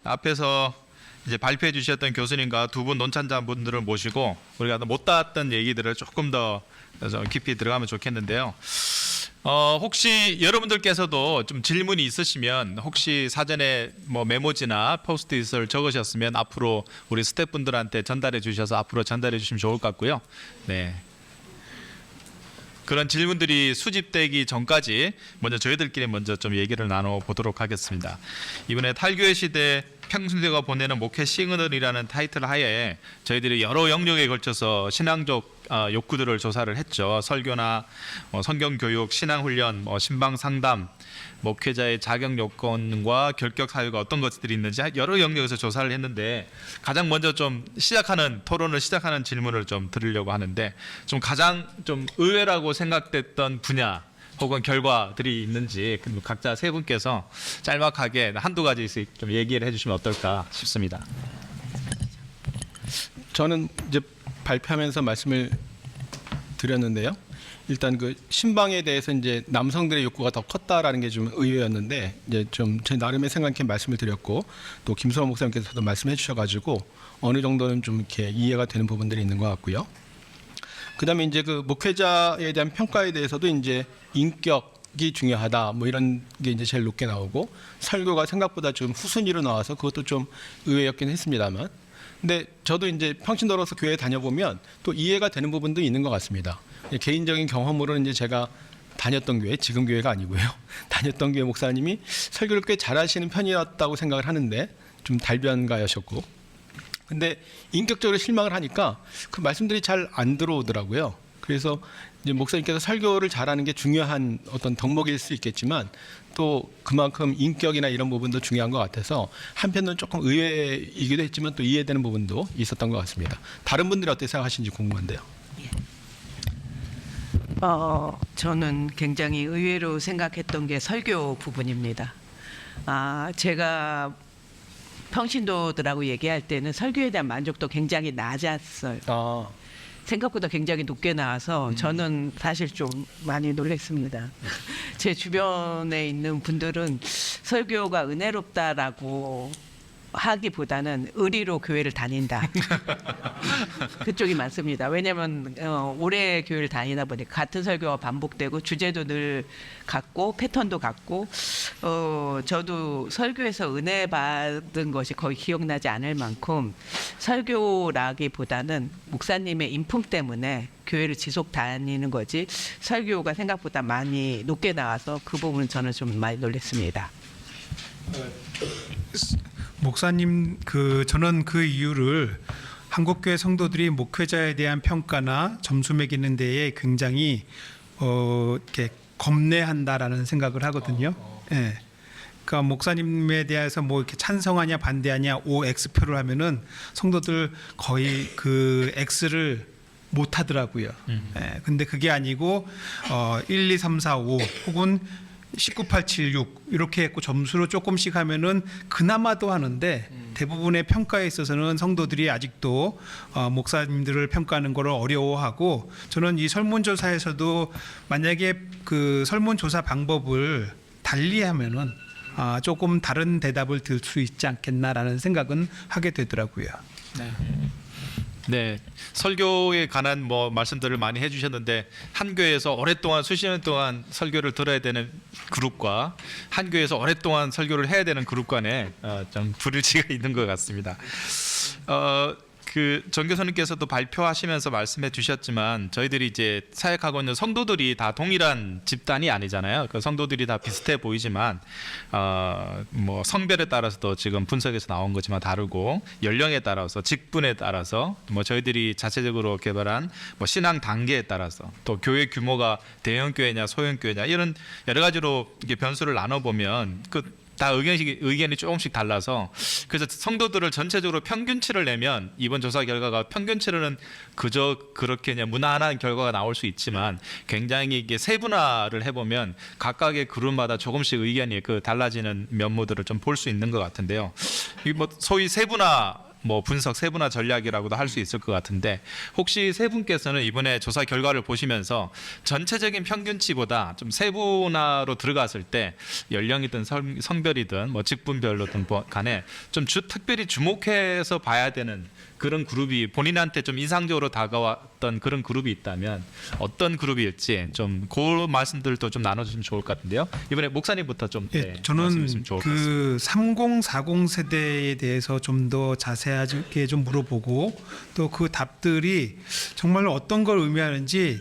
앞에서 이제 발표해 주셨던 교수님과 두 분 논찬자분들을 모시고 우리가 못 닿았던 얘기들을 조금 더 깊이 들어가면 좋겠는데요. 혹시 여러분들께서도 좀 질문이 있으시면 혹시 사전에 뭐 메모지나 포스트잇을 적으셨으면 앞으로 우리 스태프분들한테 전달해 주셔서 앞으로 전달해 주시면 좋을 것 같고요. 네. 그런 질문들이 수집되기 전까지 먼저 저희들끼리 먼저 좀 얘기를 나눠 보도록 하겠습니다. 이번에 탈교회 시대 평신도가 보내는 목회 시그널이라는 타이틀 하에 저희들이 여러 영역에 걸쳐서 신앙적 욕구들을 조사를 했죠. 설교나 성경 교육, 신앙 훈련, 신방 상담, 목회자의 자격 요건과 결격 사유가 어떤 것들이 있는지 여러 영역에서 조사를 했는데 가장 먼저 좀 토론을 시작하는 질문을 좀 드리려고 하는데 좀 가장 좀 의외라고 생각됐던 분야 혹은 결과들이 있는지 각자 세 분께서 짤막하게 한두 가지씩 좀 얘기를 해주시면 어떨까 싶습니다. 저는 이제 발표하면서 말씀을 드렸는데요. 일단 그 신방에 대해서 이제 남성들의 욕구가 더 컸다라는 게 좀 의외였는데 이제 좀 제 나름의 생각해 말씀을 드렸고 또 김성호 목사님께서도 말씀해 주셔가지고 어느 정도는 좀 이렇게 이해가 되는 부분들이 있는 것 같고요. 그다음에 이제 그 목회자에 대한 평가에 대해서도 이제 인격이 중요하다 뭐 이런 게 이제 제일 높게 나오고 설교가 생각보다 좀 후순위로 나와서 그것도 좀 의외였긴 했습니다만. 근데 저도 이제 평신도로서 교회에 다녀보면 또 이해가 되는 부분도 있는 것 같습니다. 개인적인 경험으로는 이제 제가 다녔던 교회, 지금 교회가 아니고요. 다녔던 교회 목사님이 설교를 꽤 잘하시는 편이었다고 생각을 하는데 좀 달변가였었고. 근데 인격적으로 실망을 하니까 그 말씀들이 잘 안 들어오더라고요. 그래서 이제 목사님께서 설교를 잘하는 게 중요한 어떤 덕목일 수 있겠지만 또 그만큼 인격이나 이런 부분도 중요한 것 같아서 한편으로는 조금 의외이기도 했지만 또 이해되는 부분도 있었던 것 같습니다. 다른 분들이 어떻게 생각하시는지 궁금한데요. 저는 굉장히 의외로 생각했던 게 설교 부분입니다. 제가 평신도들하고 얘기할 때는 설교에 대한 만족도 굉장히 낮았어요. 생각보다 굉장히 높게 나와서 저는 사실 좀 많이 놀랐습니다. 제 주변에 있는 분들은 설교가 은혜롭다라고 하기보다는 의리로 교회를 다닌다. 그쪽이 많습니다. 왜냐하면 오래 교회를 다니다 보니까 같은 설교가 반복되고 주제도 늘 같고 패턴도 같고 저도 설교에서 은혜 받은 것이 거의 기억나지 않을 만큼 설교라기보다는 목사님의 인품 때문에 교회를 지속 다니는 거지 설교가 생각보다 많이 높게 나와서 그 부분은 저는 좀 많이 놀랐습니다. 목사님, 저는 그 이유를 한국교회 성도들이 목회자에 대한 평가나 점수 매기는 데에 굉장히 이렇게 겁내한다라는 생각을 하거든요. 예. 그러니까 목사님에 대해서 뭐 이렇게 찬성하냐 반대하냐 OX표를 하면은 성도들 거의 그 X를 못 하더라고요. 예. 근데 그게 아니고 1, 2, 3, 4, 5 혹은 19, 8, 7, 6 이렇게 했고 점수로 조금씩 하면은 그나마도 하는데 대부분의 평가에 있어서는 성도들이 아직도 목사님들을 평가하는 것을 어려워하고 저는 이 설문조사에서도 만약에 그 설문조사 방법을 달리하면은 조금 다른 대답을 들 수 있지 않겠나라는 생각은 하게 되더라고요. 네, 설교에 관한 말씀들을 많이 해주셨는데 한 교회에서 오랫동안 수십 년 동안 설교를 들어야 되는 그룹과 한 교회에서 오랫동안 설교를 해야 되는 그룹 간에 좀 불일치가 있는 것 같습니다. 정 교수님께서도 발표하시면서 말씀해 주셨지만 저희들이 이제 사역하고 있는 성도들이 다 동일한 집단이 아니잖아요. 그 성도들이 다 비슷해 보이지만 성별에 따라서도 지금 분석에서 나온 거지만 다르고 연령에 따라서 직분에 따라서 저희들이 자체적으로 개발한 신앙 단계에 따라서 또 교회 규모가 대형 교회냐 소형 교회냐 이런 여러 가지로 이게 변수를 나눠 보면 다 의견이 조금씩 달라서 그래서 성도들을 전체적으로 평균치를 내면 이번 조사 결과가 평균치로는 그저 그렇게 그냥 무난한 결과가 나올 수 있지만 굉장히 이게 세분화를 해보면 각각의 그룹마다 조금씩 의견이 달라지는 면모들을 좀 볼 수 있는 것 같은데요. 이 소위 세분화 뭐 분석 세분화 전략이라고도 할 수 있을 것 같은데 혹시 세 분께서는 이번에 조사 결과를 보시면서 전체적인 평균치보다 좀 세분화로 들어갔을 때 연령이든 성별이든 뭐 직분별로든 간에 좀 특별히 주목해서 봐야 되는 그런 그룹이 본인한테 좀 인상적으로 다가왔던 그런 그룹이 있다면 어떤 그룹일지 좀 그 말씀들도 좀 나눠주시면 좋을 것 같은데요. 이번에 목사님부터 좀 예, 네, 저는 말씀해주시면 좋을 것 같습니다. 그 30, 40 세대에 대해서 좀 더 자세하게 좀 물어보고 또 그 답들이 정말 어떤 걸 의미하는지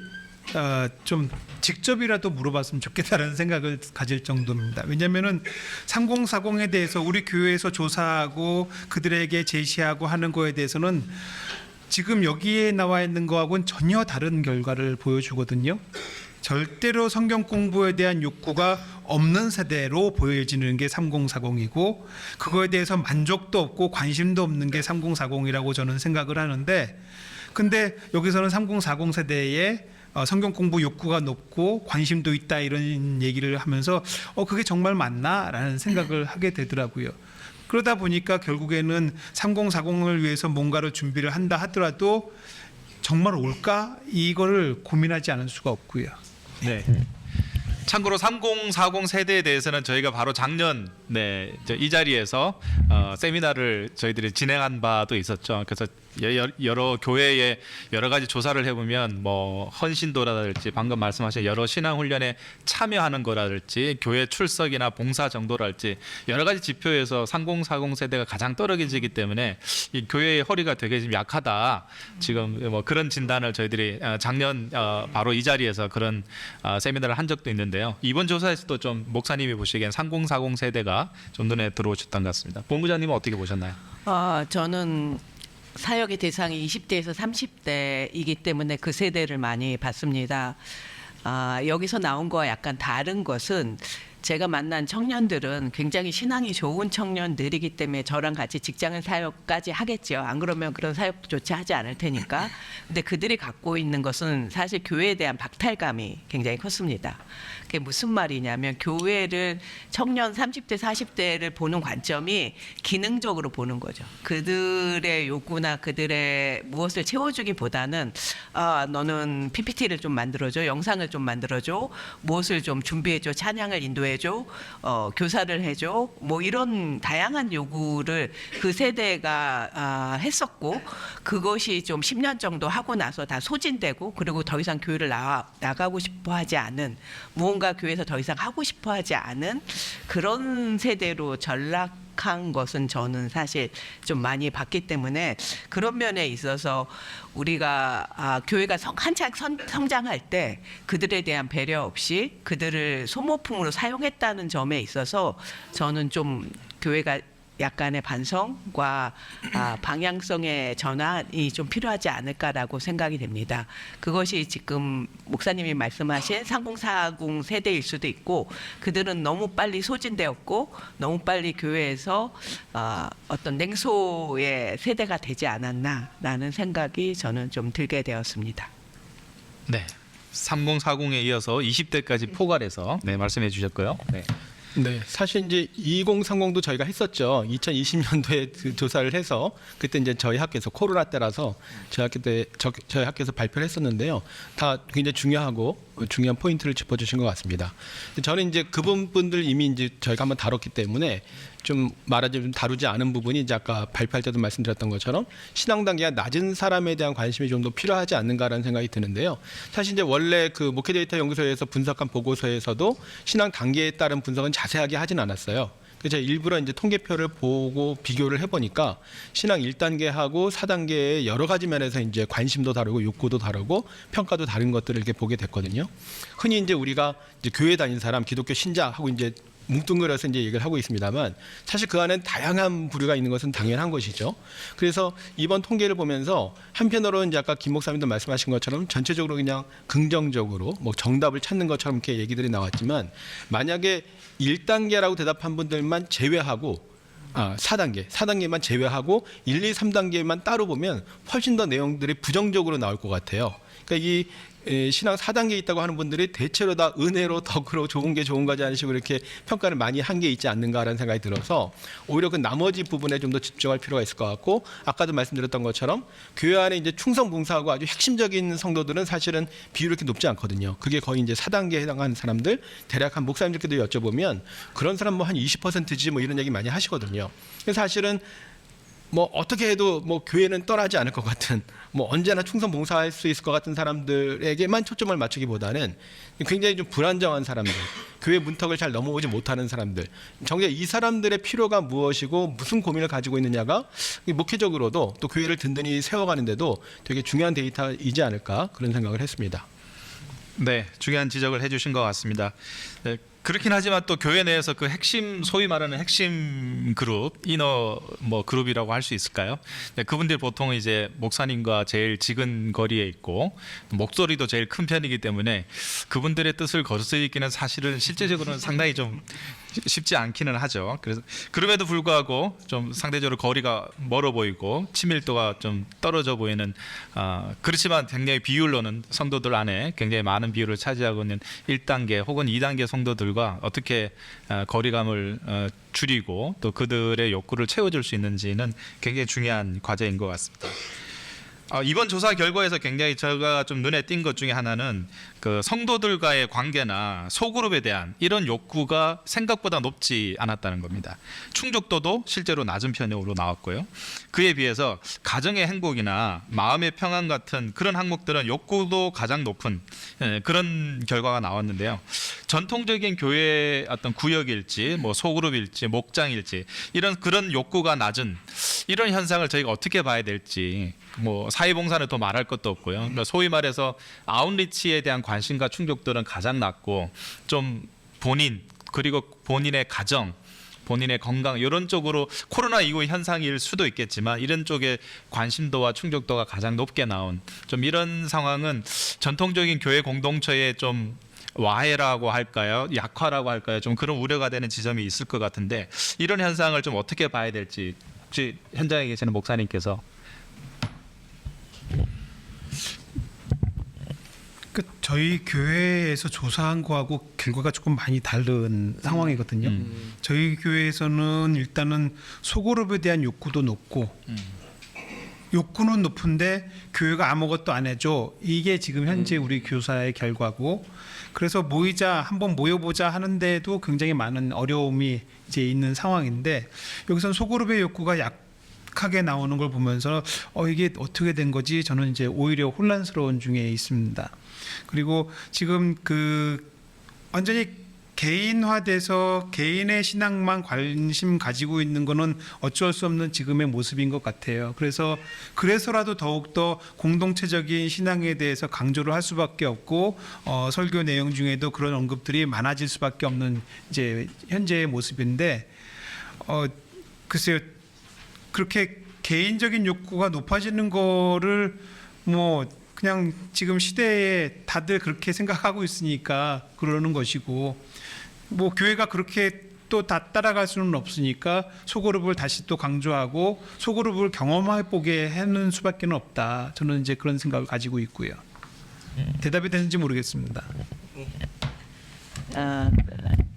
좀 직접이라도 물어봤으면 좋겠다는 생각을 가질 정도입니다. 왜냐하면은 30, 40에 대해서 우리 교회에서 조사하고 그들에게 제시하고 하는 거에 대해서는 지금 여기에 나와 있는 거하고는 전혀 다른 결과를 보여주거든요. 절대로 성경 공부에 대한 욕구가 없는 세대로 보여지는 게 3040이고 그거에 대해서 만족도 없고 관심도 없는 게 3040이라고 저는 생각을 하는데 근데 여기서는 3040 세대에 성경 공부 욕구가 높고 관심도 있다 이런 얘기를 하면서 그게 정말 맞나라는 생각을 하게 되더라고요. 그러다 보니까 결국에는 3040을 위해서 뭔가를 준비를 한다 하더라도 정말 올까? 이거를 고민하지 않을 수가 없고요. 네. 참고로 3040 세대에 대해서는 저희가 바로 작년 이 자리에서 세미나를 저희들이 진행한 바도 있었죠. 그래서 여러 교회에 여러 가지 조사를 해보면 뭐 헌신도라든지 방금 말씀하신 여러 신앙 훈련에 참여하는 거라든지 교회 출석이나 봉사 정도랄지 여러 가지 지표에서 3040 세대가 가장 떨어지기 때문에 이 교회의 허리가 되게 좀 약하다. 지금 뭐 그런 진단을 저희들이 작년 바로 이 자리에서 그런 세미나를 한 적도 있는데요. 이번 조사에서도 좀 목사님이 보시기엔 3040 세대가 좀 눈에 들어오셨던 것 같습니다. 본부장님은 어떻게 보셨나요? 저는 사역의 대상이 20대에서 30대이기 때문에 그 세대를 많이 봤습니다. 여기서 나온 거와 약간 다른 것은 제가 만난 청년들은 굉장히 신앙이 좋은 청년들이기 때문에 저랑 같이 직장인 사역까지 하겠죠. 안 그러면 그런 사역조차 하지 않을 테니까. 근데 그들이 갖고 있는 것은 사실 교회에 대한 박탈감이 굉장히 컸습니다. 그게 무슨 말이냐면 교회를 청년 30대 40대를 보는 관점이 기능적으로 보는 거죠. 그들의 욕구나 그들의 무엇을 채워주기보다는 너는 PPT를 좀 만들어줘, 영상을 좀 만들어줘, 무엇을 좀 준비해줘, 찬양을 인도해줘, 교사를 해줘, 뭐 이런 다양한 요구를 그 세대가 했었고 그것이 좀 10년 정도 하고 나서 다 소진되고 그리고 더 이상 교회를 나가고 싶어하지 않은 무언가 교회에서 더 이상 하고 싶어하지 않은 그런 세대로 전락한 것은 저는 사실 좀 많이 봤기 때문에 그런 면에 있어서 우리가 교회가 한창 성장할 때 그들에 대한 배려 없이 그들을 소모품으로 사용했다는 점에 있어서 저는 좀 교회가 약간의 반성과 방향성의 전환이 좀 필요하지 않을까라고 생각이 됩니다. 그것이 지금 목사님이 말씀하신 3040 세대일 수도 있고 그들은 너무 빨리 소진되었고 너무 빨리 교회에서 어떤 냉소의 세대가 되지 않았나라는 생각이 저는 좀 들게 되었습니다. 네. 3040에 이어서 20대까지 포괄해서 말씀해 주셨고요. 네. 네, 사실 이제 2030도 저희가 했었죠. 2020년도에 그 조사를 해서 그때 이제 저희 학교에서 코로나 때라서 저희 학교에서 발표를 했었는데요. 다 굉장히 중요한 포인트를 짚어주신 것 같습니다. 저는 이제 그 부분들 이미 이제 저희가 한번 다뤘기 때문에 좀 말하자면 다루지 않은 부분이 이제 아까 발표할 때도 말씀드렸던 것처럼 신앙 단계가 낮은 사람에 대한 관심이 좀 더 필요하지 않는가라는 생각이 드는데요. 사실 이제 원래 그 목회데이터 연구소에서 분석한 보고서에서도 신앙 단계에 따른 분석은 자세하게 하진 않았어요. 그래서 제가 일부러 이제 통계표를 보고 비교를 해보니까 신앙 1단계하고 4단계의 여러 가지 면에서 이제 관심도 다르고 욕구도 다르고 평가도 다른 것들을 이렇게 보게 됐거든요. 흔히 이제 우리가 이제 교회 다닌 사람, 기독교 신자하고 이제 뭉뚱그려서 이제 얘기를 하고 있습니다만 사실 그 안엔 다양한 부류가 있는 것은 당연한 것이죠. 그래서 이번 통계를 보면서 한편으로 이제 아까 김 목사님도 말씀하신 것처럼 전체적으로 그냥 긍정적으로 뭐 정답을 찾는 것처럼 이렇게 얘기들이 나왔지만 만약에 1단계라고 대답한 분들만 제외하고 4단계만 제외하고 1, 2, 3단계만 따로 보면 훨씬 더 내용들이 부정적으로 나올 것 같아요. 그러니까 이 신앙 4단계 있다고 하는 분들이 대체로 다 은혜로 덕으로 좋은 게 좋은 거지 않은 식으로 이렇게 평가를 많이 한 게 있지 않는가라는 생각이 들어서 오히려 그 나머지 부분에 좀 더 집중할 필요가 있을 것 같고, 아까도 말씀드렸던 것처럼 교회 안에 이제 충성 봉사하고 아주 핵심적인 성도들은 사실은 비율이 그렇게 높지 않거든요. 그게 거의 이제 4단계에 해당하는 사람들, 대략 한 목사님들께도 여쭤보면 그런 사람 뭐 한 20%지 뭐 이런 얘기 많이 하시거든요. 그래서 사실은 뭐 어떻게 해도 뭐 교회는 떠나지 않을 것 같은, 뭐 언제나 충성 봉사할 수 있을 것 같은 사람들에게만 초점을 맞추기보다는 굉장히 좀 불안정한 사람들, 교회 문턱을 잘 넘어오지 못하는 사람들, 정작 이 사람들의 필요가 무엇이고 무슨 고민을 가지고 있느냐가 목회적으로도 또 교회를 든든히 세워가는데도 되게 중요한 데이터이지 않을까, 그런 생각을 했습니다. 네, 중요한 지적을 해주신 것 같습니다. 네, 그렇긴 하지만 또 교회 내에서 그 핵심, 소위 말하는 핵심 그룹, 이너 뭐 그룹이라고 할 수 있을까요? 네, 그분들 보통 이제 목사님과 제일 지근 거리에 있고 목소리도 제일 큰 편이기 때문에 그분들의 뜻을 거스르기는 사실은 실제적으로는 상당히 좀 쉽지 않기는 하죠. 그래서 그럼에도 불구하고 좀 상대적으로 거리가 멀어 보이고 친밀도가 좀 떨어져 보이는, 그렇지만 굉장히 비율로는 성도들 안에 굉장히 많은 비율을 차지하고 있는 1단계 혹은 2단계 성도들과 어떻게 거리감을 줄이고 또 그들의 욕구를 채워줄 수 있는지는 굉장히 중요한 과제인 것 같습니다. 이번 조사 결과에서 굉장히 제가 좀 눈에 띈 것 중에 하나는 그 성도들과의 관계나 소그룹에 대한 이런 욕구가 생각보다 높지 않았다는 겁니다. 충족도도 실제로 낮은 편으로 나왔고요. 그에 비해서 가정의 행복이나 마음의 평안 같은 그런 항목들은 욕구도 가장 높은 그런 결과가 나왔는데요. 전통적인 교회의 어떤 구역일지 뭐 소그룹일지 목장일지 이런 그런 욕구가 낮은 이런 현상을 저희가 어떻게 봐야 될지, 뭐 사회봉사는 더 말할 것도 없고요. 그러니까 소위 말해서 아웃리치에 대한 관심과 충족도는 가장 낮고, 좀 본인 그리고 본인의 가정, 본인의 건강 이런 쪽으로 코로나 이후 현상일 수도 있겠지만 이런 쪽에 관심도와 충족도가 가장 높게 나온 좀 이런 상황은 전통적인 교회 공동체에 좀 와해라고 할까요? 약화라고 할까요? 좀 그런 우려가 되는 지점이 있을 것 같은데, 이런 현상을 좀 어떻게 봐야 될지 혹시 현장에 계시는 목사님께서. 저희 교회에서 조사한 거하고 결과가 조금 많이 다른 상황이거든요. 저희 교회에서는 일단은 소그룹에 대한 욕구도 높고, 욕구는 높은데 교회가 아무것도 안 해줘. 이게 지금 현재 우리 교사의 결과고, 그래서 한번 모여보자 하는데도 굉장히 많은 어려움이 이제 있는 상황인데, 여기서는 소그룹의 욕구가 약하게 나오는 걸 보면서 이게 어떻게 된 거지? 저는 이제 오히려 혼란스러운 중에 있습니다. 그리고 지금 완전히 개인화돼서 개인의 신앙만 관심 가지고 있는 거는 어쩔 수 없는 지금의 모습인 것 같아요. 그래서라도 더욱더 공동체적인 신앙에 대해서 강조를 할 수밖에 없고, 설교 내용 중에도 그런 언급들이 많아질 수밖에 없는 이제 현재의 모습인데, 글쎄요, 그렇게 개인적인 욕구가 높아지는 거를 뭐 그냥 지금 시대에 다들 그렇게 생각하고 있으니까 그러는 것이고, 뭐 교회가 그렇게 또 다 따라갈 수는 없으니까 소그룹을 다시 또 강조하고 소그룹을 경험해 보게 하는 수밖에 없다. 저는 이제 그런 생각을 가지고 있고요. 대답이 되는지 모르겠습니다.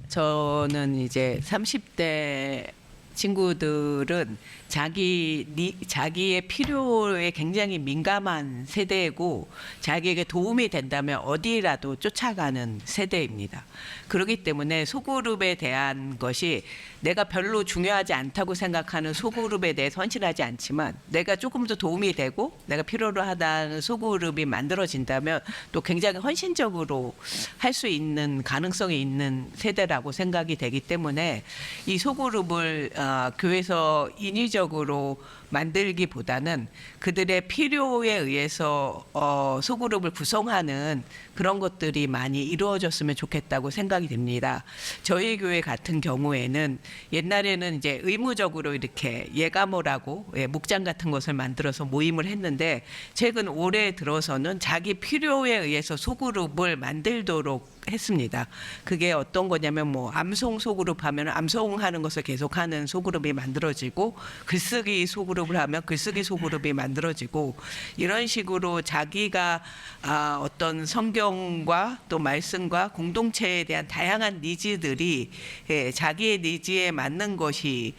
저는 이제 30대 친구들은 자기의 필요에 굉장히 민감한 세대이고, 자기에게 도움이 된다면 어디라도 쫓아가는 세대입니다. 그렇기 때문에 소그룹에 대한 것이 내가 별로 중요하지 않다고 생각하는 소그룹에 대해 헌신하지 않지만, 내가 조금 더 도움이 되고 내가 필요로 하다는 소그룹이 만들어진다면 또 굉장히 헌신적으로 할 수 있는 가능성이 있는 세대라고 생각이 되기 때문에, 이 소그룹을 교회에서 인위적으로 만들기보다는 그들의 필요에 의해서 소그룹을 구성하는 그런 것들이 많이 이루어졌으면 좋겠다고 생각이 됩니다. 저희 교회 같은 경우에는 옛날에는 이제 의무적으로 이렇게 예가모라고 묵장 같은 것을 만들어서 모임을 했는데, 최근 올해 들어서는 자기 필요에 의해서 소그룹을 만들도록 했습니다. 그게 어떤 거냐면, 뭐 암송 소그룹 하면 암송하는 것을 계속하는 소그룹이 만들어지고, 글쓰기 소그룹 소그룹을 하면 글쓰기 소그룹이 만들어지고 이런 식으로 자기가 어떤 성경과 또 말씀과 공동체에 대한 다양한 니즈들이 자기의 니즈에 맞는 것이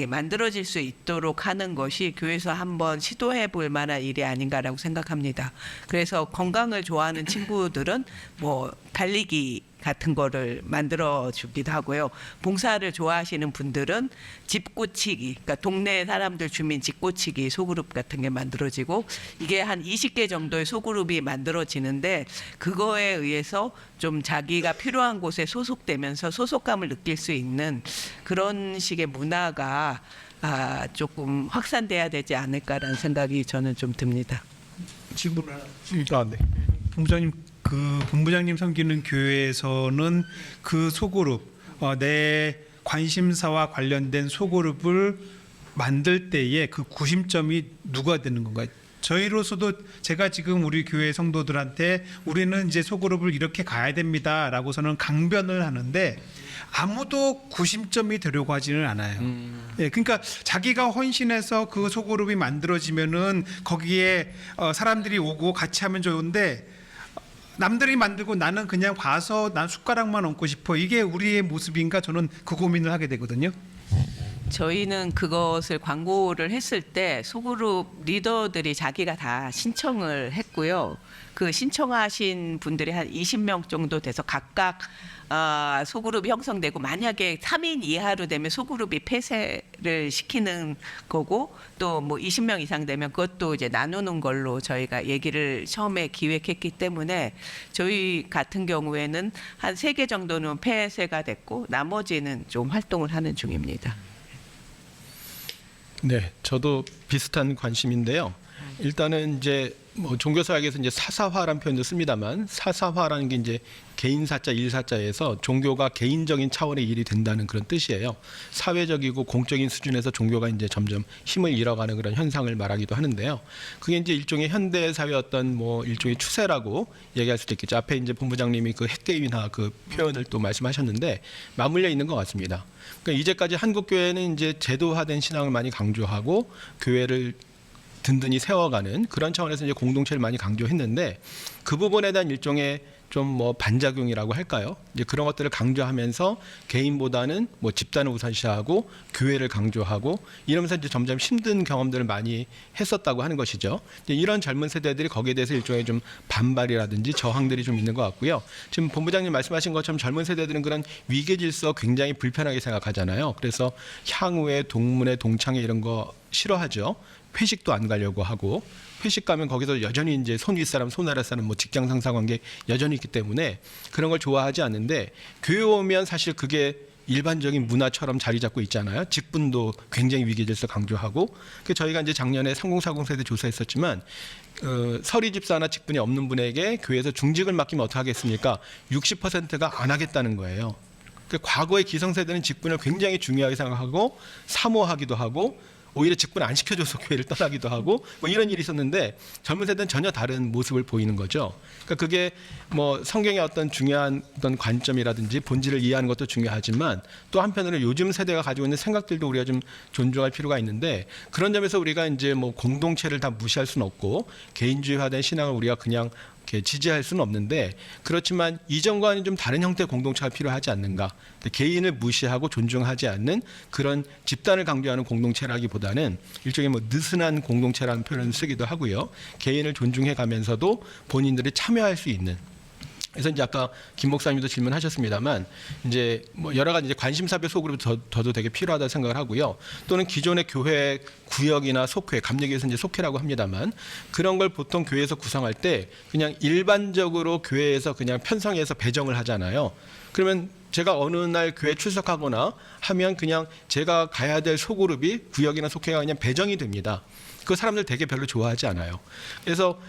만들어질 수 있도록 하는 것이 교회에서 한번 시도해 볼 만한 일이 아닌가라고 생각합니다. 그래서 건강을 좋아하는 친구들은 뭐 달리기 같은 거를 만들어 주기도 하고요. 봉사를 좋아하시는 분들은 집 고치기, 그러니까 동네 사람들 주민 집 고치기 소그룹 같은 게 만들어지고 이게 한 20개 정도의 소그룹이 만들어지는데 그거에 의해서 좀 자기가 필요한 곳에 소속되면서 소속감을 느낄 수 있는 그런 식의 문화가 조금 확산돼야 되지 않을까라는 생각이 저는 좀 듭니다. 질문 하나. 네. 본부장님, 그 본부장님 섬기는 교회에서는 그 소그룹 내 관심사와 관련된 소그룹을 만들 때에 그 구심점이 누가 되는 건가요? 저희로서도 제가 지금 우리 교회 성도들한테 우리는 이제 소그룹을 이렇게 가야 됩니다라고서는 강변을 하는데 아무도 구심점이 되려고 하지는 않아요. 예, 그러니까 자기가 헌신해서 그 소그룹이 만들어지면은 거기에 사람들이 오고 같이 하면 좋은데 남들이 만들고 나는 그냥 봐서 난 숟가락만 얹고 싶어. 이게 우리의 모습인가? 저는 그 고민을 하게 되거든요. 저희는 그것을 광고를 했을 때 소그룹 리더들이 자기가 다 신청을 했고요. 그 신청하신 분들이 한 20명 정도 돼서 각각 소그룹이 형성되고 만약에 3인 이하로 되면 소그룹이 폐쇄를 시키는 거고 또 뭐 20명 이상 되면 그것도 이제 나누는 걸로 저희가 얘기를 처음에 기획했기 때문에 저희 같은 경우에는 한 3개 정도는 폐쇄가 됐고 나머지는 좀 활동을 하는 중입니다. 네, 저도 비슷한 관심인데요. 일단은 이제 뭐 종교사학에서 이제 사사화라는 표현도 씁니다만 사사화라는 게 이제 개인사자 일사자에서 종교가 개인적인 차원의 일이 된다는 그런 뜻이에요. 사회적이고 공적인 수준에서 종교가 이제 점점 힘을 잃어가는 그런 현상을 말하기도 하는데요. 그게 이제 일종의 현대 사회 어떤 뭐 일종의 추세라고 얘기할 수도 있겠죠. 앞에 이제 본부장님이 그 핵개인화 그 표현을 또 말씀하셨는데 맞물려 있는 것 같습니다. 그러니까 이제까지 한국 교회는 이제 제도화된 신앙을 많이 강조하고 교회를 든든히 세워가는 그런 차원에서 이제 공동체를 많이 강조했는데 그 부분에 대한 일종의 좀 뭐 반작용이라고 할까요? 이제 그런 것들을 강조하면서 개인보다는 뭐 집단을 우선시하고 교회를 강조하고 이러면서 이제 점점 힘든 경험들을 많이 했었다고 하는 것이죠. 이제 이런 젊은 세대들이 거기에 대해서 일종의 좀 반발이라든지 저항들이 좀 있는 것 같고요. 지금 본부장님 말씀하신 것처럼 젊은 세대들은 그런 위계 질서 굉장히 불편하게 생각하잖아요. 그래서 향후에 동문회 동창회 이런 거 싫어하죠. 회식도 안 가려고 하고 회식 가면 거기서 여전히 이제 손 윗사람 손 아랫사람 뭐 직장 상사 관계 여전히 있기 때문에 그런 걸 좋아하지 않는데 교회 오면 사실 그게 일반적인 문화처럼 자리 잡고 있잖아요. 직분도 굉장히 위계질서 강조하고 저희가 이제 작년에 3040 세대 조사했었지만 서리 집사나 직분이 없는 분에게 교회에서 중직을 맡기면 어떻게 하겠습니까? 60%가 안 하겠다는 거예요. 과거의 기성세대는 직분을 굉장히 중요하게 생각하고 사모하기도 하고 오히려 직분 안 시켜줘서 교회를 떠나기도 하고 뭐 이런 일이 있었는데 젊은 세대는 전혀 다른 모습을 보이는 거죠. 그러니까 그게 뭐 성경의 어떤 중요한 어떤 관점이라든지 본질을 이해하는 것도 중요하지만 또 한편으로 요즘 세대가 가지고 있는 생각들도 우리가 좀 존중할 필요가 있는데 그런 점에서 우리가 이제 뭐 공동체를 다 무시할 수는 없고 개인주의화된 신앙을 우리가 그냥 이렇게 지지할 수는 없는데 그렇지만 이전과는 좀 다른 형태의 공동체가 필요하지 않는가. 개인을 무시하고 존중하지 않는 그런 집단을 강조하는 공동체라기보다는 일종의 뭐 느슨한 공동체라는 표현을 쓰기도 하고요. 개인을 존중해 가면서도 본인들이 참여할 수 있는. 그래서 이제 아까 김 목사님도 질문하셨습니다만 이제 뭐 여러 가지 이제 관심사별 소그룹이 더도 되게 필요하다 생각을 하고요. 또는 기존의 교회 구역이나 속회, 감리교에서 이제 속회라고 합니다만 그런 걸 보통 교회에서 구성할 때 그냥 일반적으로 교회에서 그냥 편성해서 배정을 하잖아요. 그러면 제가 어느 날 교회 출석하거나 하면 그냥 제가 가야 될 소그룹이 구역이나 속회가 그냥 배정이 됩니다. 그 사람들 되게 별로 좋아하지 않아요. 그래서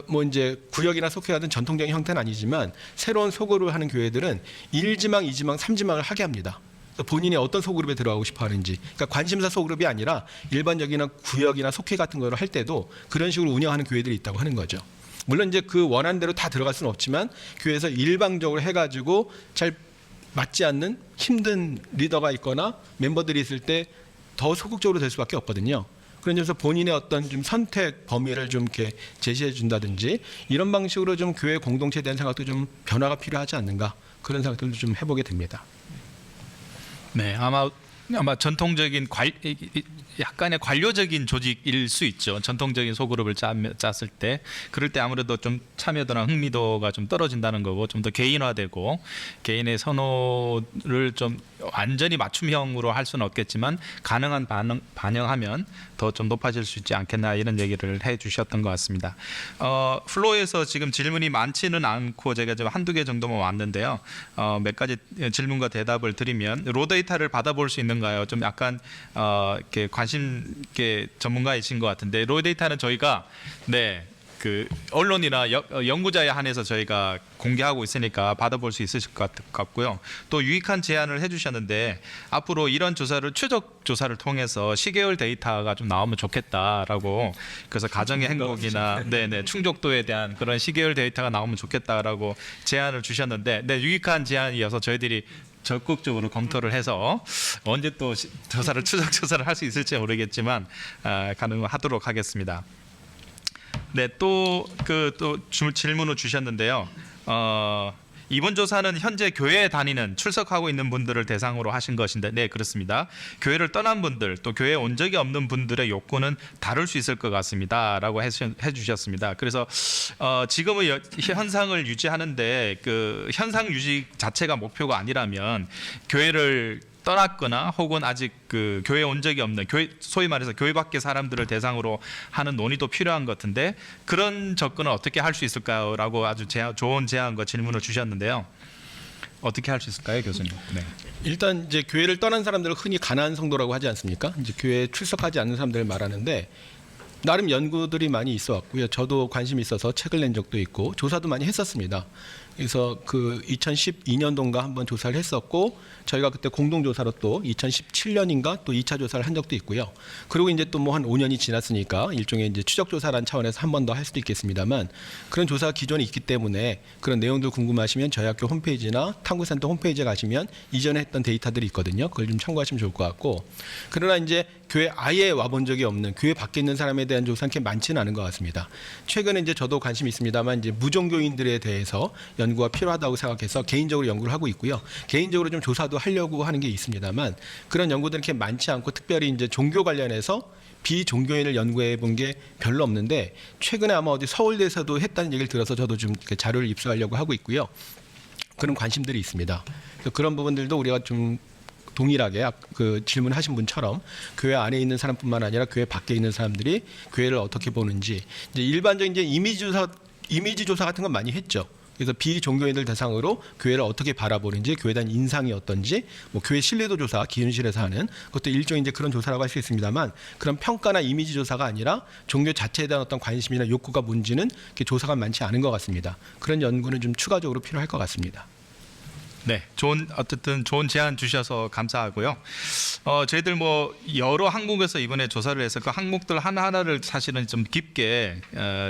뭐 이제 구역이나 속회 같은 전통적인 형태는 아니지만 새로운 소그룹을 하는 교회들은 1지망, 2지망, 3지망을 하게 합니다. 본인이 어떤 소그룹에 들어가고 싶어 하는지. 그러니까 관심사 소그룹이 아니라 일반적인 구역이나 속회 같은 거를 할 때도 그런 식으로 운영하는 교회들이 있다고 하는 거죠. 물론 이제 그 원하는 대로 다 들어갈 수는 없지만 교회에서 일방적으로 해가지고 잘 맞지 않는 힘든 리더가 있거나 멤버들이 있을 때 더 소극적으로 될 수밖에 없거든요. 그런 점에서 본인의 어떤 좀 선택 범위를 좀 이렇게 제시해 준다든지 이런 방식으로 좀 교회 공동체에 대한 생각도 좀 변화가 필요하지 않는가 그런 생각들도 좀 해보게 됩니다. 네, 아마 전통적인 약간의 관료적인 조직일 수 있죠. 전통적인 소그룹을 짰을 때 그럴 때 아무래도 좀 참여도나 흥미도가 좀 떨어진다는 거고 좀 더 개인화되고 개인의 선호를 좀 완전히 맞춤형으로 할 수는 없겠지만 가능한 반영하면 더 좀 높아질 수 있지 않겠나 이런 얘기를 해주셨던 것 같습니다. 플로에서 지금 질문이 많지는 않고 제가 좀 한두 개 정도만 왔는데요. 몇 가지 질문과 대답을 드리면 로데이터를 받아볼 수 있는가요? 좀 약간 이렇게 관심 있게 전문가이신 것 같은데 로데이터는 저희가 그 언론이나 연구자에 한해서 저희가 공개하고 있으니까 받아볼 수 있으실 것 같고요. 또 유익한 제안을 해주셨는데 앞으로 이런 조사를 추적 조사를 통해서 시계열 데이터가 좀 나오면 좋겠다라고 그래서 가정의 행복이나 충족도에 대한 그런 시계열 데이터가 나오면 좋겠다라고 제안을 주셨는데 유익한 제안이어서 저희들이 적극적으로 검토를 해서 언제 또 조사를 추적 조사를 할 수 있을지 모르겠지만 가능하도록 하겠습니다. 네, 또 질문을 주셨는데요. 이번 조사는 현재 교회에 다니는 출석하고 있는 분들을 대상으로 하신 것인데, 네, 그렇습니다. 교회를 떠난 분들, 또 교회에 온 적이 없는 분들의 욕구는 다를 수 있을 것 같습니다라고 해주셨습니다. 그래서 지금의 현상을 유지하는데 그 현상 유지 자체가 목표가 아니라면 교회를 떠났거나 혹은 아직 그 교회에 온 적이 없는 소위 말해서 교회 밖의 사람들을 대상으로 하는 논의도 필요한 것 같은데 그런 접근은 어떻게 할 수 있을까요? 라고 아주 좋은 제안과 질문을 주셨는데요. 어떻게 할 수 있을까요, 교수님? 네. 일단 이제 교회를 떠난 사람들을 흔히 가난한 성도라고 하지 않습니까? 이제 교회에 출석하지 않는 사람들을 말하는데 나름 연구들이 많이 있어 왔고요. 저도 관심이 있어서 책을 낸 적도 있고 조사도 많이 했었습니다. 그래서 그 2012년도인가 한번 조사를 했었고 저희가 그때 공동조사로 또 2017년인가 또 2차 조사를 한 적도 있고요. 그리고 이제 또 뭐 한 5년이 지났으니까 일종의 이제 추적조사라는 차원에서 한 번 더 할 수도 있겠습니다만 그런 조사가 기존에 있기 때문에 그런 내용들 궁금하시면 저희 학교 홈페이지나 탐구센터 홈페이지에 가시면 이전에 했던 데이터들이 있거든요. 그걸 좀 참고하시면 좋을 것 같고 그러나 이제 교회 아예 와본 적이 없는 교회 밖에 있는 사람에 대한 조사는 그렇게 많지는 않은 것 같습니다. 최근에 이제 저도 관심이 있습니다만 이제 무종교인들에 대해서 연구가 필요하다고 생각해서 개인적으로 연구를 하고 있고요. 개인적으로 좀 조사도 하려고 하는 게 있습니다만 그런 연구들은 이렇게 많지 않고 특별히 이제 종교 관련해서 비종교인을 연구해 본 게 별로 없는데 최근에 아마 어디 서울대에서도 했다는 얘기를 들어서 저도 좀 자료를 입수하려고 하고 있고요. 그런 관심들이 있습니다. 그런 부분들도 우리가 좀 동일하게 그 질문하신 분처럼 교회 안에 있는 사람뿐만 아니라 교회 밖에 있는 사람들이 교회를 어떻게 보는지 이제 일반적인 이제 이미지 조사 같은 건 많이 했죠. 그래서 비종교인들 대상으로 교회를 어떻게 바라보는지, 교회에 대한 인상이 어떤지, 뭐 교회 신뢰도 조사 기준실에서 하는 그것도 일종의 이제 그런 조사라고 할 수 있습니다만 그런 평가나 이미지 조사가 아니라 종교 자체에 대한 어떤 관심이나 욕구가 뭔지는 조사가 많지 않은 것 같습니다. 그런 연구는 좀 추가적으로 필요할 것 같습니다. 네, 어쨌든 좋은 제안 주셔서 감사하고요. 저희들 뭐 여러 항목에서 이번에 조사를 해서 그 항목들 하나하나를 사실은 좀 깊게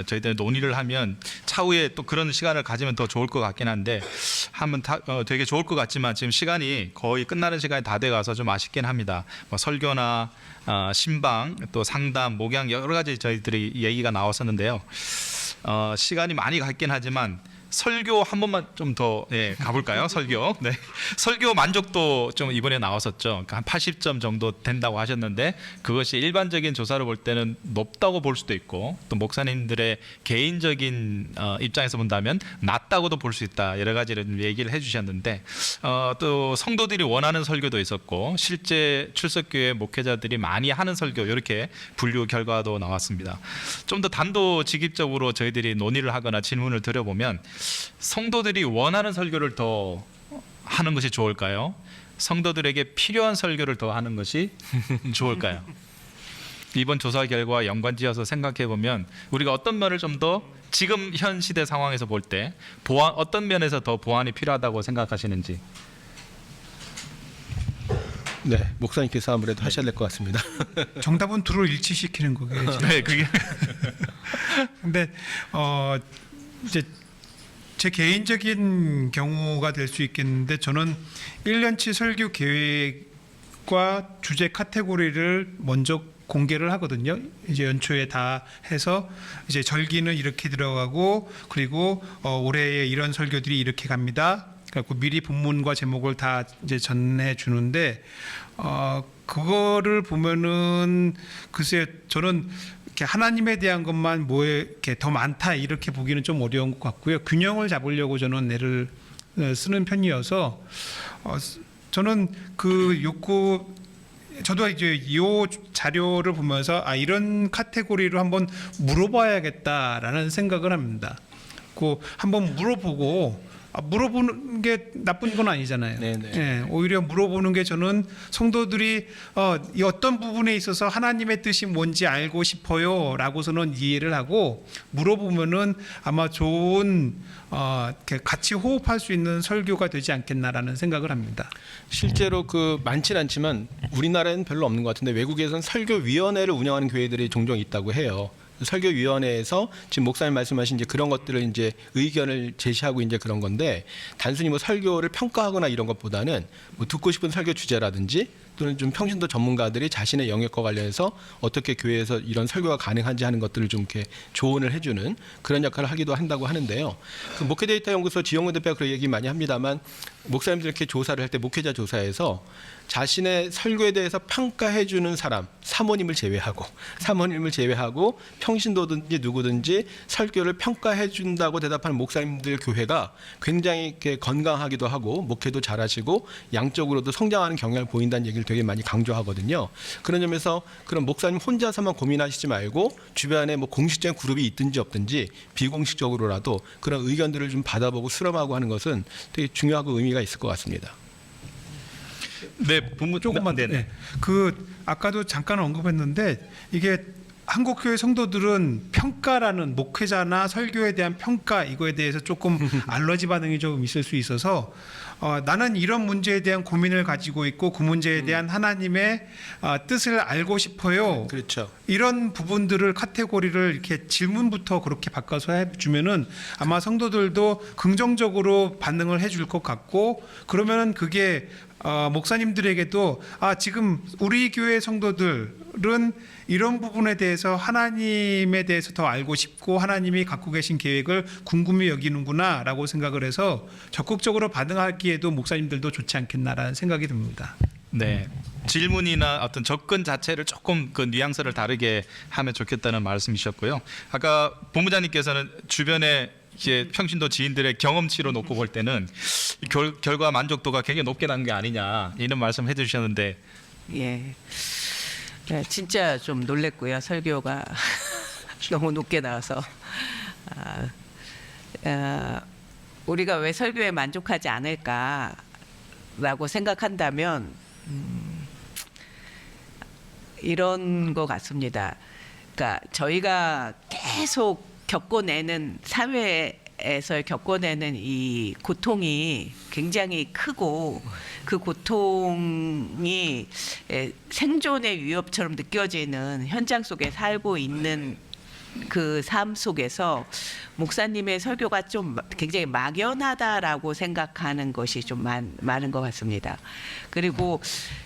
저희들 논의를 하면 차후에 또 그런 시간을 가지면 더 좋을 것 같긴 한데 하면 되게 좋을 것 같지만 지금 시간이 거의 끝나는 시간이 다 돼가서 좀 아쉽긴 합니다. 뭐 설교나 신방 또 상담, 목양 여러 가지 저희들이 얘기가 나왔었는데요. 시간이 많이 갔긴 하지만 설교 한 번만 좀 더 가볼까요? 설교. 네. 설교 만족도 좀 이번에 나왔었죠. 그러니까 한 80점 정도 된다고 하셨는데 그것이 일반적인 조사를 볼 때는 높다고 볼 수도 있고 또 목사님들의 개인적인 입장에서 본다면 낮다고도 볼 수 있다. 여러 가지를 얘기를 해주셨는데 또 성도들이 원하는 설교도 있었고 실제 출석교회 목회자들이 많이 하는 설교 이렇게 분류 결과도 나왔습니다. 좀 더 단도직입적으로 저희들이 논의를 하거나 질문을 드려보면 성도들이 원하는 설교를 더 하는 것이 좋을까요? 성도들에게 필요한 설교를 더 하는 것이 좋을까요? 이번 조사 결과와 연관지어서 생각해 보면 우리가 어떤 면을 좀 더 지금 현 시대 상황에서 볼 때 어떤 면에서 더 보완이 필요하다고 생각하시는지. 네, 목사님께서 아무래도 하셔야 될 것 같습니다. 정답은 둘을 일치시키는 거겠죠. 네, 그게. 근데 이제 제 개인적인 경우가 될 수 있겠는데 저는 1년치 설교 계획과 주제 카테고리를 먼저 공개를 하거든요. 이제 연초에 다 해서 이제 절기는 이렇게 들어가고 그리고 올해에 이런 설교들이 이렇게 갑니다. 그래서 미리 본문과 제목을 다 이제 전해 주는데 그거를 보면은 글쎄 저는 이렇게 하나님에 대한 것만 뭐 이렇게 더 많다 이렇게 보기는 좀 어려운 것 같고요. 균형을 잡으려고 저는 애를 쓰는 편이어서 저는 그 욕구 저도 이제 이 자료를 보면서 이런 카테고리로 한번 물어봐야겠다라는 생각을 합니다. 그 한번 물어보는 게 나쁜 건 아니잖아요. 네네. 예, 오히려 물어보는 게 저는 성도들이 이 어떤 부분에 있어서 하나님의 뜻이 뭔지 알고 싶어요라고서는 이해를 하고 물어보면은 아마 좋은 이렇게 같이 호흡할 수 있는 설교가 되지 않겠나라는 생각을 합니다. 실제로 그 많지는 않지만 우리나라에는 별로 없는 것 같은데 외국에서는 설교위원회를 운영하는 교회들이 종종 있다고 해요. 설교위원회에서 지금 목사님 말씀하신 이제 그런 것들을 이제 의견을 제시하고 이제 그런 건데 단순히 뭐 설교를 평가하거나 이런 것보다는 뭐 듣고 싶은 설교 주제라든지 또는 좀 평신도 전문가들이 자신의 영역과 관련해서 어떻게 교회에서 이런 설교가 가능한지 하는 것들을 좀 이렇게 조언을 해주는 그런 역할을 하기도 한다고 하는데요. 그 목회데이터 연구소 지영훈 대표가 그런 얘기 많이 합니다만 목사님들 이렇게 조사를 할 때 목회자 조사에서 자신의 설교에 대해서 평가해주는 사람 사모님을 제외하고 평신도든지 누구든지 설교를 평가해준다고 대답하는 목사님들 교회가 굉장히 이렇게 건강하기도 하고 목회도 잘하시고 양적으로도 성장하는 경향을 보인다는 얘기를 되게 많이 강조하거든요. 그런 점에서 그런 목사님 혼자서만 고민하시지 말고 주변에 뭐 공식적인 그룹이 있든지 없든지 비공식적으로라도 그런 의견들을 좀 받아보고 수렴하고 하는 것은 되게 중요하고 의미가 있을 것 같습니다. 네, 부모 조금만 네. 그 아까도 잠깐 언급했는데 이게 한국교회 성도들은 평가라는 목회자나 설교에 대한 평가 이거에 대해서 조금 알러지 반응이 조금 있을 수 있어서 나는 이런 문제에 대한 고민을 가지고 있고 그 문제에 대한 하나님의 뜻을 알고 싶어요. 그렇죠. 이런 부분들을 카테고리를 이렇게 질문부터 그렇게 바꿔서 해주면은 아마 성도들도 긍정적으로 반응을 해줄 것 같고 그러면은 그게 목사님들에게도 지금 우리 교회 성도들은 이런 부분에 대해서 하나님에 대해서 더 알고 싶고 하나님이 갖고 계신 계획을 궁금히 여기는구나라고 생각을 해서 적극적으로 반응하기에도 목사님들도 좋지 않겠나라는 생각이 듭니다. 네. 질문이나 어떤 접근 자체를 조금 그 뉘앙스를 다르게 하면 좋겠다는 말씀이셨고요. 아까 본부장님께서는 주변에 이제 평신도 지인들의 경험치로 놓고 볼 때는 결과 만족도가 굉장히 높게 난 게 아니냐 이런 말씀 해주셨는데 예. 네, 진짜 좀 놀랬고요. 설교가 너무 높게 나와서 우리가 왜 설교에 만족하지 않을까라고 생각한다면 이런 것 같습니다. 그러니까 저희가 계속 겪어내는 사회에서 겪어내는 이 고통이 굉장히 크고 그 고통이 생존의 위협처럼 느껴지는 현장 속에 살고 있는 그 삶 속에서 목사님의 설교가 좀 굉장히 막연하다라고 생각하는 것이 좀 많은 것 같습니다. 그리고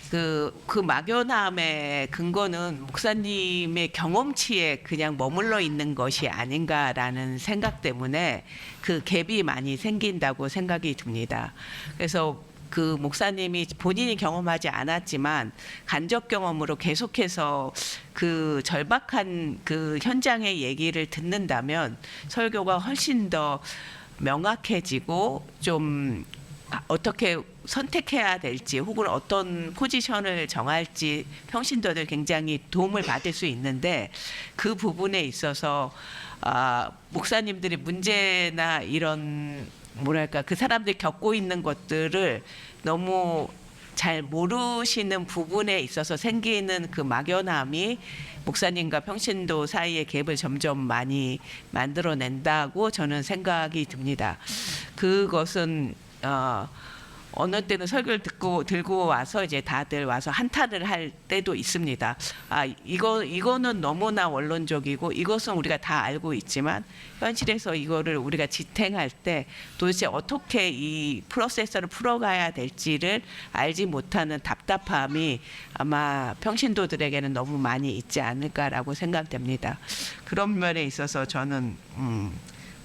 그 막연함의 근거는 목사님의 경험치에 그냥 머물러 있는 것이 아닌가라는 생각 때문에 그 갭이 많이 생긴다고 생각이 듭니다. 그래서 그 목사님이 본인이 경험하지 않았지만 간접 경험으로 계속해서 그 절박한 그 현장의 얘기를 듣는다면 설교가 훨씬 더 명확해지고 좀 어떻게 선택해야 될지 혹은 어떤 포지션을 정할지 평신도들 굉장히 도움을 받을 수 있는데 그 부분에 있어서 목사님들이 문제나 이런 뭐랄까 그 사람들이 겪고 있는 것들을 너무 잘 모르시는 부분에 있어서 생기는 그 막연함이 목사님과 평신도 사이의 갭을 점점 많이 만들어낸다고 저는 생각이 듭니다. 그것은 어느 때는 설교를 들고 와서 이제 다들 와서 한탄을 할 때도 있습니다. 이거는 너무나 원론적이고 이것은 우리가 다 알고 있지만 현실에서 이거를 우리가 지탱할 때 도대체 어떻게 이 프로세서를 풀어가야 될지를 알지 못하는 답답함이 아마 평신도들에게는 너무 많이 있지 않을까라고 생각됩니다. 그런 면에 있어서 저는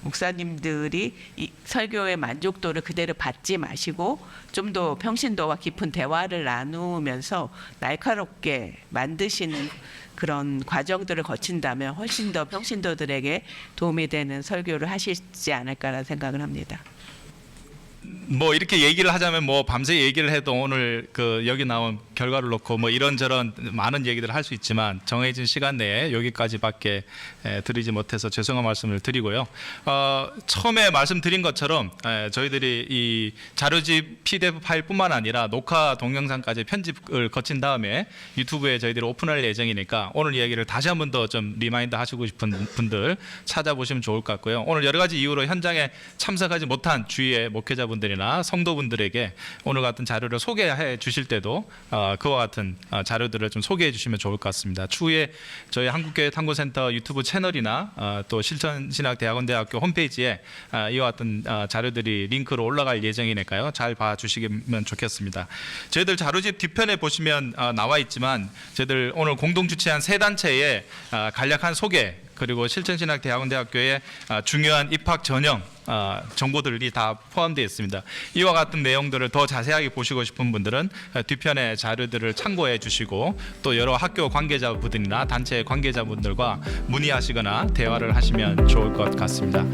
목사님들이 이 설교의 만족도를 그대로 받지 마시고 좀 더 평신도와 깊은 대화를 나누면서 날카롭게 만드시는 그런 과정들을 거친다면 훨씬 더 평신도들에게 도움이 되는 설교를 하시지 않을까라는 생각을 합니다. 뭐 이렇게 얘기를 하자면 뭐 밤새 얘기를 해도 오늘 그 여기 나온 결과를 놓고 뭐 이런저런 많은 얘기들을 할 수 있지만 정해진 시간 내에 여기까지밖에 드리지 못해서 죄송한 말씀을 드리고요. 처음에 말씀드린 것처럼 저희들이 이 자료집 PDF 파일뿐만 아니라 녹화 동영상까지 편집을 거친 다음에 유튜브에 저희들이 오픈할 예정이니까 오늘 이야기를 다시 한 번 더 좀 리마인드 하시고 싶은 분들 찾아보시면 좋을 것 같고요. 오늘 여러 가지 이유로 현장에 참석하지 못한 주위의 목회자분들이나 성도분들에게 오늘 같은 자료를 소개해 주실 때도 그와 같은 자료들을 좀 소개해 주시면 좋을 것 같습니다. 추후에 저희 한국교회 탐구센터 유튜브 채널이나 또 실천신학대학원대학교 홈페이지에 이와 같은 자료들이 링크로 올라갈 예정이니까요. 잘 봐주시면 좋겠습니다. 저희들 자료집 뒤편에 보시면 나와 있지만 저희들 오늘 공동 주최한 세 단체의 간략한 소개 그리고 실천신학대학원대학교의 중요한 입학 전형 정보들이 다 포함되어 있습니다. 이와 같은 내용들을 더 자세하게 보시고 싶은 분들은 뒤편에 자료들을 참고해 주시고 또 여러 학교 관계자분들이나 단체 관계자분들과 문의하시거나 대화를 하시면 좋을 것 같습니다.